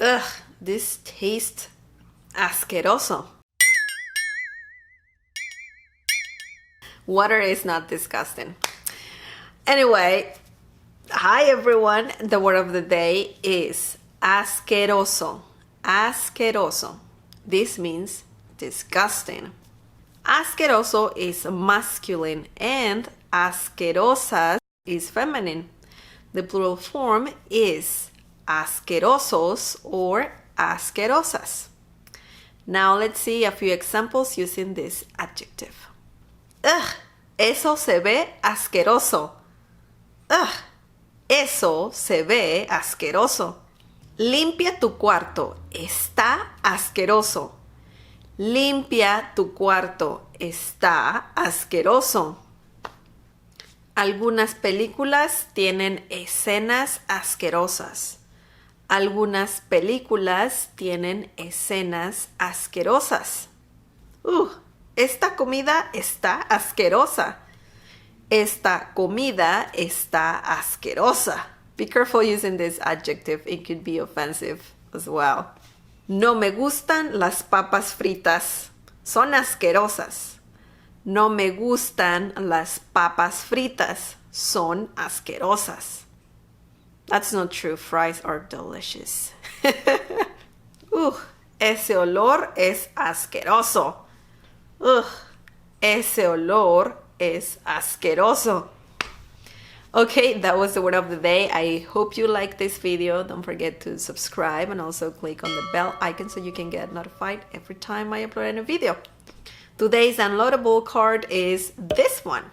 Ugh, this tastes asqueroso. Water is not disgusting. Anyway, hi everyone. The word of the day is asqueroso. Asqueroso. This means disgusting. Asqueroso is masculine and asquerosas is feminine. The plural form is asquerosos or asquerosas. Now let's see a few examples using this adjective. Ugh, eso se ve asqueroso. Ugh, eso se ve asqueroso. Limpia tu cuarto, está asqueroso. Limpia tu cuarto, está asqueroso. Algunas películas tienen escenas asquerosas. Algunas películas tienen escenas asquerosas. Esta comida está asquerosa. Esta comida está asquerosa. Be careful using this adjective. It could be offensive as well. No me gustan las papas fritas. Son asquerosas. No me gustan las papas fritas. Son asquerosas. That's not true. Fries are delicious. Ese olor es asqueroso. Ese olor es asqueroso. Okay, that was the word of the day. I hope you liked this video. Don't forget to subscribe and also click on the bell icon so you can get notified every time I upload a new video. Today's downloadable card is this one.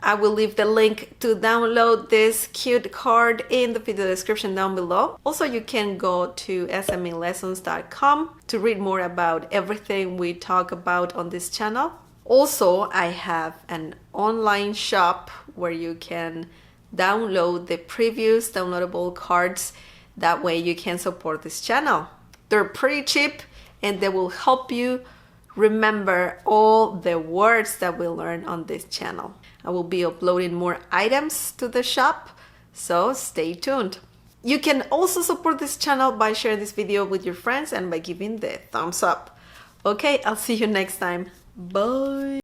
I will leave the link to download this cute card in the video description down below. Also, you can go to smelessons.com to read more about everything we talk about on this channel. Also, I have an online shop where you can download the previous downloadable cards. That way you can support this channel. They're pretty cheap and they will help you remember all the words that we learn on this channel. I will be uploading more items to the shop, so stay tuned. You can also support this channel by sharing this video with your friends and by giving the thumbs up. Okay, I'll see you next time. Bye.